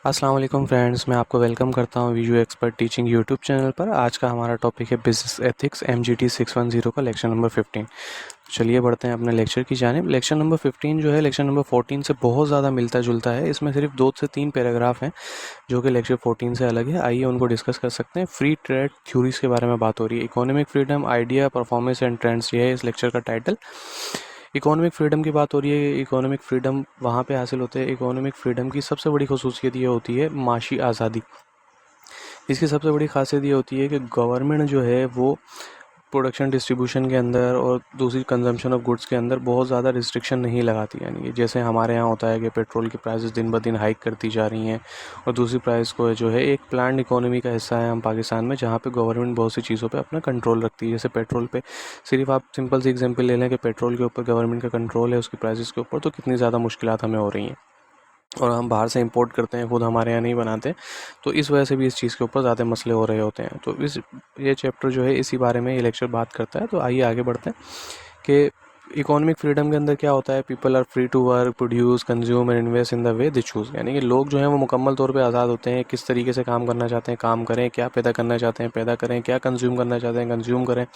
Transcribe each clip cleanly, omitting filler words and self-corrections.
अस्सलाम वालेकुम फ्रेंड्स, मैं आपको वेलकम करता हूँ video expert teaching YouTube channel पर। आज का हमारा टॉपिक है बिजनेस एथिक्स MGT 610 का लेक्चर नंबर 15। चलिए बढ़ते हैं अपने लेक्चर की जानिब। लेक्चर नंबर 15 जो है लेक्चर नंबर 14 से बहुत ज़्यादा मिलता जुलता है। इसमें सिर्फ 2 से 3 पैराग्राफ हैं जो कि लेक्चर 14 से अलग है। आइए उनको डिस्कस कर सकते हैं। फ्री ट्रेड थ्योरीज के बारे में बात हो रही है। Economic freedom, idea, performance and trends, ये है इस लेक्चर का टाइटल। इकोनॉमिक फ्रीडम की बात हो रही है। इकोनॉमिक फ्रीडम वहाँ पे हासिल होते हैं। इकोनॉमिक फ्रीडम की सबसे बड़ी खसूसियत ये होती है माशी आज़ादी। इसकी सबसे बड़ी खासियत ये होती है कि गवर्नमेंट जो है वो प्रोडक्शन डिस्ट्रीब्यूशन के अंदर और दूसरी कंजम्पशन ऑफ गुड्स के अंदर बहुत ज़्यादा रिस्ट्रिक्शन नहीं लगाती। यानी कि जैसे हमारे यहाँ होता है कि पेट्रोल की प्राइसेस दिन ब दिन हाइक करती जा रही हैं और दूसरी प्राइस को जो है एक प्लान्ड इकोनॉमी का हिस्सा है हम पाकिस्तान में, जहाँ पे गवर्नमेंट बहुत सी चीज़ों पे अपना कंट्रोल रखती है। जैसे पेट्रोल पे सिर्फ आप सिंपल सी एग्जांपल ले लें कि पेट्रोल के ऊपर गवर्नमेंट का कंट्रोल है उसकी प्राइसेस के ऊपर, तो कितनी ज़्यादा मुश्किलात हमें हो रही हैं। और हम बाहर से इंपोर्ट करते हैं, खुद हमारे यहाँ नहीं बनाते, तो इस वजह से भी इस चीज़ के ऊपर ज़्यादा मसले हो रहे होते हैं। तो ये चैप्टर जो है इसी बारे में ये लेक्चर बात करता है। तो आइए आगे बढ़ते हैं कि इकोनॉमिक फ्रीडम के अंदर क्या होता है। People are free to work, produce, consume and invest in the way they choose. यानी कि लोग जो हैं वो मुकम्मल तौर पे आज़ाद होते हैं, किस तरीके से काम करना चाहते हैं काम करें, क्या पैदा करना चाहते हैं पैदा करें, क्या कंज्यूम करना चाहते हैं कंज्यूम करें,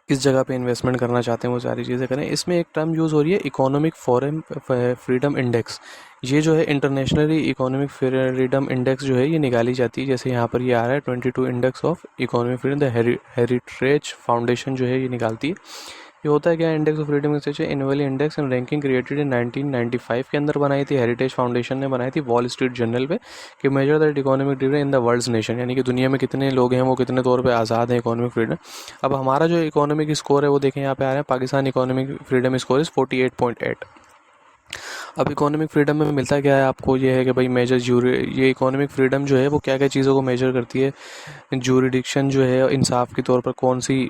किस जगह पे इन्वेस्टमेंट करना चाहते हैं वो सारी चीज़ें करें। इसमें एक टर्म यूज़ हो रही है इकोनॉमिक फॉरेन फ्रीडम इंडेक्स। ये जो है इंटरनेशनली इकोनॉमिक फ्रीडम इंडेक्स जो है ये निकाली जाती है। जैसे यहाँ पर ये आ रहा है 22 index of economic freedom, the heritage foundation जो है ये निकालती है। ये होता है क्या, index of freedom research annually index and ranking created in 1995 के अंदर बनाई थी। हेरिटेज फाउंडेशन ने बनाई थी वॉल स्ट्रीट जर्नल पे कि measure that economic freedom in the world's nation, यानी कि दुनिया में कितने लोग हैं वो कितने तौर पे आज़ाद हैं इकोनॉमिक फ्रीडम। अब हमारा जो इकोनॉमिक स्कोर है वो देखें यहाँ पे आ रहा है, Pakistan economic freedom score is 48.8। अब इकोनॉमिक फ्रीडम में मिलता क्या है आपको, ये है कि भाई मेजर जूरी, ये इकोनॉमिक फ्रीडम जो है वो क्या क्या चीज़ों को मेजर करती है। जूरिडिक्शन जो है इंसाफ के तौर पर कौन सी,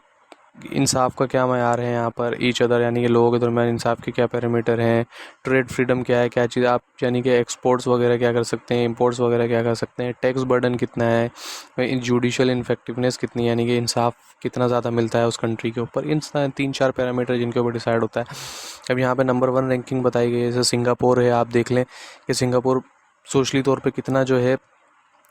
इंसाफ का क्या मैयार है यहाँ पर, ईच अदर यानी कि लोगों के दरमियान इंसाफ के क्या पैरामीटर हैं। ट्रेड फ्रीडम क्या है, क्या चीज़ आप यानी कि एक्सपोर्ट्स वगैरह क्या कर सकते हैं, इंपोर्ट्स वगैरह क्या कर सकते हैं, टैक्स बर्डन कितना है, जुडिशल इफेक्टिवनेस कितनी यानी कि इंसाफ कितना ज़्यादा मिलता है उस कंट्री के ऊपर। इन 3-4 पैरामीटर जिनके ऊपर डिसाइड होता है। अब यहाँ पे नंबर 1 रैंकिंग बताई गई है। जैसे सिंगापुर है, आप देख लें कि सिंगापुर सोशली तौर पे कितना जो है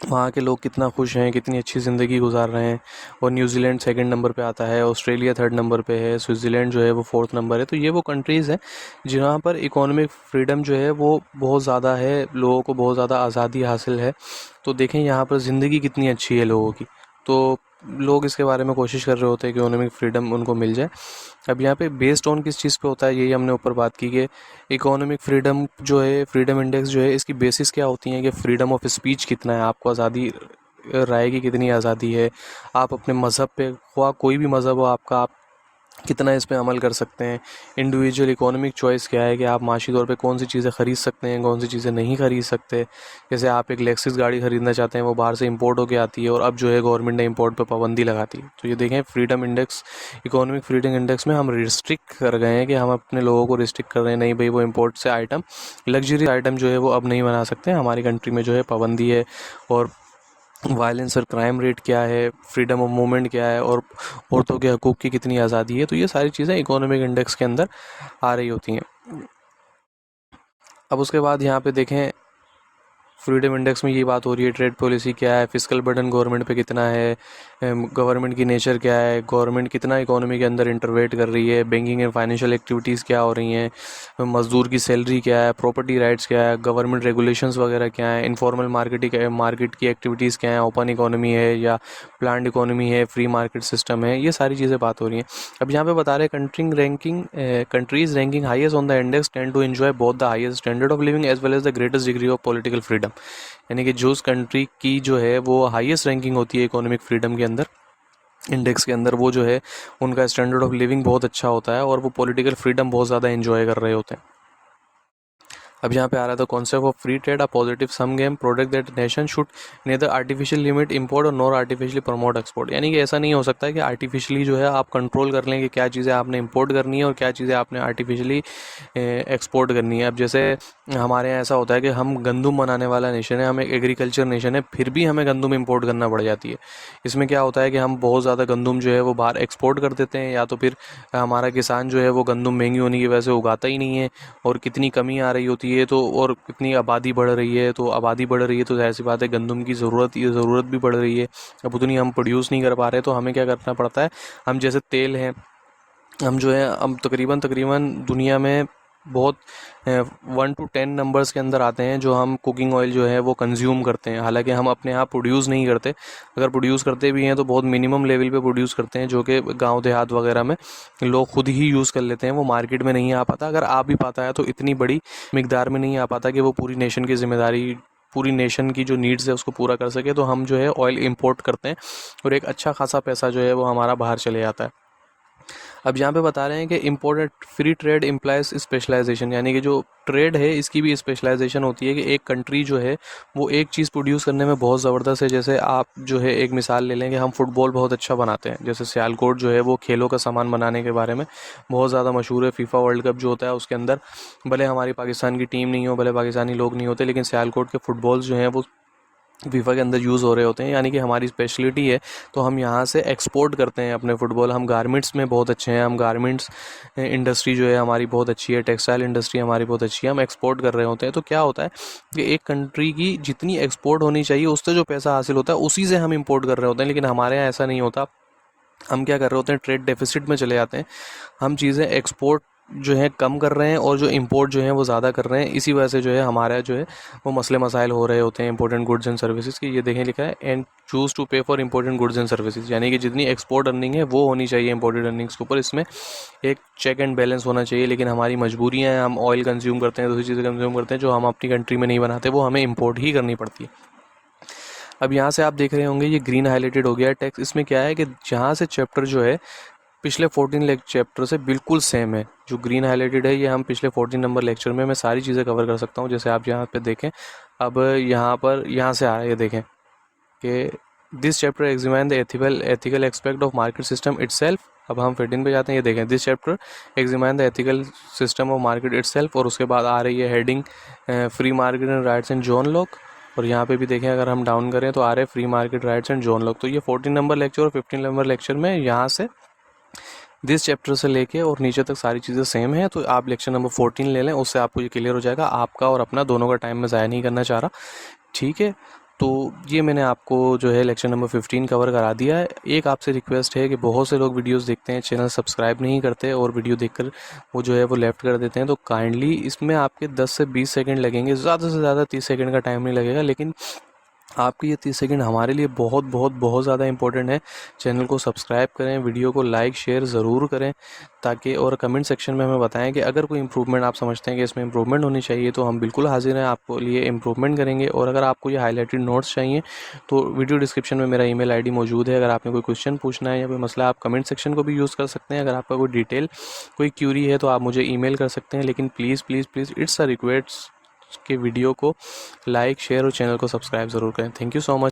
वहाँ के लोग कितना खुश हैं, कितनी अच्छी ज़िंदगी गुजार रहे हैं। और न्यूजीलैंड सेकंड नंबर पे आता है, ऑस्ट्रेलिया थर्ड नंबर पे है, स्विट्ज़रलैंड जो है वो फोर्थ नंबर है। तो ये वो कंट्रीज़ हैं जहाँ पर इकोनॉमिक फ्रीडम जो है वो बहुत ज़्यादा है, लोगों को बहुत ज़्यादा आज़ादी हासिल है। तो देखें यहाँ पर ज़िंदगी कितनी अच्छी है लोगों की, तो लोग इसके बारे में कोशिश कर रहे होते हैं कि इकोनॉमिक फ्रीडम उनको मिल जाए। अब यहाँ पे बेस्ड ऑन किस चीज़ पे होता है, यही हमने ऊपर बात की कि इकोनॉमिक फ्रीडम जो है, फ्रीडम इंडेक्स जो है, इसकी बेसिस क्या होती है कि फ्रीडम ऑफ स्पीच कितना है, आपको आज़ादी राय की कितनी आज़ादी है, आप अपने मज़हब पे, कोई भी मज़हब हो आपका, आप कितना इस पे अमल कर सकते हैं। इंडिविजुअल इकोनॉमिक चॉइस क्या है कि आप माशी तौर पे कौन सी चीज़ें ख़रीद सकते हैं, कौन सी चीज़ें नहीं ख़रीद सकते। जैसे आप एक लेक्सिस गाड़ी ख़रीदना चाहते हैं, वो बाहर से इंपोर्ट होकर आती है और अब जो है गवर्नमेंट ने इंपोर्ट पे पाबंदी लगाती है। तो ये देखें freedom index, economic freedom index में हम रिस्ट्रिक्ट कर गए हैं कि हम अपने लोगों को रिस्ट्रिक्ट कर रहे हैं, नहीं भाई वो इंपोर्ट से आइटम, लग्जरी आइटम जो है वो अब नहीं बना सकते, हमारी कंट्री में जो है पाबंदी है। और वायलेंस और क्राइम रेट क्या है, फ्रीडम ऑफ मूवमेंट क्या है, और औरतों के हकूक़ की कितनी आज़ादी है। तो ये सारी चीज़ें इकोनॉमिक इंडेक्स के अंदर आ रही होती हैं। अब उसके बाद यहाँ पे देखें फ्रीडम इंडेक्स में ये बात हो रही है, ट्रेड पॉलिसी क्या है, फिस्कल बर्डन गवर्नमेंट पे कितना है, गवर्नमेंट की नेचर क्या है, गवर्नमेंट कितना इकोनॉमी के अंदर इंटरवेट कर रही है, बैंकिंग एंड फाइनेंशियल एक्टिविटीज़ क्या हो रही हैं, मज़दूर की सैलरी क्या है, प्रॉपर्टी राइट्स क्या है, गवर्नमेंट रेगुलेशंस वगैरह क्या है, इनफॉर्मल मार्केट की एक्टिविटीज़ क्या है, ओपन इकोनॉमी है या प्लान्ड इकोनॉमी है, फ्री मार्केट सिस्टम है, ये सारी चीज़ें बात हो रही हैं। अब यहाँ पे बता रहे countries ranking highest on the index tend to enjoy both the highest standard of living as well as the greatest degree of political freedom. यानी कि जो उस कंट्री की जो है वो हाईएस्ट रैंकिंग होती है इकोनॉमिक फ्रीडम के अंदर, इंडेक्स के अंदर, वो जो है उनका स्टैंडर्ड ऑफ लिविंग बहुत अच्छा होता है और वो पॉलिटिकल फ्रीडम बहुत ज़्यादा एंजॉय कर रहे होते हैं। अब यहाँ पे आ रहा था concept of free trade, a positive sum game product that nation should neither artificial limit import और नॉर आर्टिफिशियली प्रमोट एक्सपोर्ट। यानी कि ऐसा नहीं हो सकता है कि आर्टिफिशियली जो है आप कंट्रोल कर लें कि क्या चीज़ें आपने इंपोर्ट करनी है और क्या चीज़ें आपने आर्टिफिशियली एक्सपोर्ट करनी है। अब जैसे हमारे यहाँ ऐसा होता है कि हम गंदम बनाने वाला नेशन है, हम एक एग्रीकल्चर नेशन है, फिर भी हमें गंदम इंपोर्ट करना पड़ जाती है। इसमें क्या होता है कि हम बहुत ज़्यादा गंदम जो है वो बाहर एक्सपोर्ट कर देते हैं, या तो फिर हमारा किसान जो है वो गंदम महंगी होने की वजह से उगाता ही नहीं है और कितनी कमी आ रही होती होती है तो, और कितनी आबादी बढ़ रही है, तो आबादी बढ़ रही है तो जाहिर सी बात है गंदम की ज़रूरत भी बढ़ रही है। अब उतनी हम प्रोड्यूस नहीं कर पा रहे, तो हमें क्या करना पड़ता है, हम जैसे तेल है, हम जो है हम तकरीबन दुनिया में बहुत 1 to 10 नंबर्स के अंदर आते हैं जो हम कुकिंग ऑयल जो है वो कंज्यूम करते हैं। हालांकि हम अपने आप प्रोड्यूस नहीं करते, अगर प्रोड्यूस करते भी हैं तो बहुत मिनिमम लेवल पे प्रोड्यूस करते हैं, जो कि गांव देहात वगैरह में लोग खुद ही यूज़ कर लेते हैं, वो मार्केट में नहीं आ पाता। अगर आ भी पाता है तो इतनी बड़ी मिकदार में नहीं आ पाता कि वो पूरी नेशन की जिम्मेदारी, पूरी नेशन की जो नीड्स है उसको पूरा कर सके। तो हम जो है ऑयल इंपोर्ट करते हैं और एक अच्छा खासा पैसा जो है वो हमारा बाहर चले जाता है। अब यहाँ पे बता रहे हैं कि imported free trade implies specialization, यानी कि जो ट्रेड है इसकी भी स्पेशलाइजेशन होती है कि एक कंट्री जो है वो एक चीज़ प्रोड्यूस करने में बहुत ज़बरदस्त है। जैसे आप जो है एक मिसाल ले लेंगे, हम फुटबॉल बहुत अच्छा बनाते हैं, जैसे सियालकोट जो है वो खेलों का सामान बनाने के बारे में बहुत ज़्यादा मशहूर है। फीफा वर्ल्ड कप जो होता है उसके अंदर भले हमारी पाकिस्तान की टीम नहीं हो, भले पाकिस्तानी लोग नहीं होते, लेकिन सियालकोट के फुटबॉल्स जो हैं वो फीफा के अंदर यूज़ हो रहे होते हैं, यानी कि हमारी स्पेशलिटी है। तो हम यहाँ से एक्सपोर्ट करते हैं अपने फुटबॉल। हम गारमेंट्स में बहुत अच्छे हैं, हम गारमेंट्स इंडस्ट्री जो है हमारी बहुत अच्छी है, टेक्सटाइल इंडस्ट्री हमारी बहुत अच्छी है, हम एक्सपोर्ट कर रहे होते हैं। तो क्या होता है कि एक कंट्री की जितनी एक्सपोर्ट होनी चाहिए उससे जो पैसा हासिल होता है उसी से हम इंपोर्ट कर रहे होते हैं, लेकिन हमारे यहाँ ऐसा नहीं होता। हम क्या कर रहे होते हैं, ट्रेड डेफिसिट में चले जाते हैं, हम चीज़ें एक्सपोर्ट जो है कम कर रहे हैं और जो इंपोर्ट जो है वो ज़्यादा कर रहे हैं। इसी वजह से जो है हमारा जो है वो मसले मसाइल हो रहे होते हैं इंपॉर्टेंट गुड्स एंड सर्विसेज की। ये देखें लिखा है एंड चूज़ टू पे for important goods and services, यानी कि जितनी एक्सपोर्ट अर्निंग है वो होनी चाहिए इंपोर्टेड अर्निंग्स के ऊपर। इसमें एक चेक एंड बैलेंस होना चाहिए, लेकिन हमारी मजबूरियाँ हैं, हम ऑयल कंज्यूम करते हैं, दूसरी चीज़ें कंज्यूम करते हैं जो हम अपनी कंट्री में नहीं बनाते, वो हमें इम्पोर्ट ही करनी पड़ती है। अब यहाँ से आप देख रहे होंगे ये ग्रीन हाईलाइटेड हो गया टैक्स। इसमें क्या है कि जहाँ से चैप्टर जो है पिछले 14 चैप्टर से बिल्कुल सेम है, जो ग्रीन हाईलाइटेड है ये हम पिछले 14 नंबर लेक्चर में मैं सारी चीज़ें कवर कर सकता हूँ। जैसे आप यहाँ पे देखें, अब यहाँ से आ रहा है, ये देखें कि this chapter examine the ethical aspect of market system itself. अब हम 15 पे जाते हैं, ये देखें this chapter examine the ethical system of market itself, और उसके बाद आ रही है heading free market and rights and John Locke. और यहाँ पे भी देखें, अगर हम डाउन करें तो आ रहे हैं free market rights and John Locke. तो ये 14 नंबर लेक्चर और 15 नंबर लेक्चर में यहाँ से दिस चैप्टर से लेके और नीचे तक सारी चीज़ें सेम है। तो आप लेक्चर नंबर 14 ले लें, उससे आपको ये क्लियर हो जाएगा। आपका और अपना दोनों का टाइम मैं ज़ाया नहीं करना चाह रहा, ठीक है। तो ये मैंने आपको जो है लेक्चर नंबर 15 कवर करा दिया है। एक आपसे रिक्वेस्ट है कि बहुत से लोग वीडियोस देखते हैं, चैनल सब्सक्राइब नहीं करते और वीडियो देखकर वो जो है वो लेफ़्ट कर देते हैं। तो काइंडली इसमें आपके 10 से 20 सेकंड लगेंगे, ज़्यादा से ज़्यादा 30 सेकंड का टाइम नहीं लगेगा, लेकिन आपकी ये 30 सेकंड हमारे लिए बहुत ज़्यादा इंपॉर्टेंट है। चैनल को सब्सक्राइब करें, वीडियो को लाइक शेयर ज़रूर करें, ताकि और कमेंट सेक्शन में हमें बताएं कि अगर कोई इम्प्रूवमेंट आप समझते हैं कि इसमें इम्प्रूवमेंट होनी चाहिए, तो हम बिल्कुल हाजिर हैं, आपको लिए इम्प्रूवमेंट करेंगे। और अगर आपको ये हाईलाइटेड नोट्स चाहिए तो वीडियो डिस्क्रिप्शन में मेरा ईमेल आईडी मौजूद है। अगर आपने कोई क्वेश्चन पूछना है या कोई मसला, आप कमेंट सेक्शन को भी यूज़ कर सकते हैं। अगर आपका कोई डिटेल कोई क्यूरी है तो आप मुझे ईमेल कर सकते हैं, लेकिन प्लीज़ इट्स अ रिक्वेस्ट कि वीडियो को लाइक शेयर और चैनल को सब्सक्राइब ज़रूर करें। Thank you so much.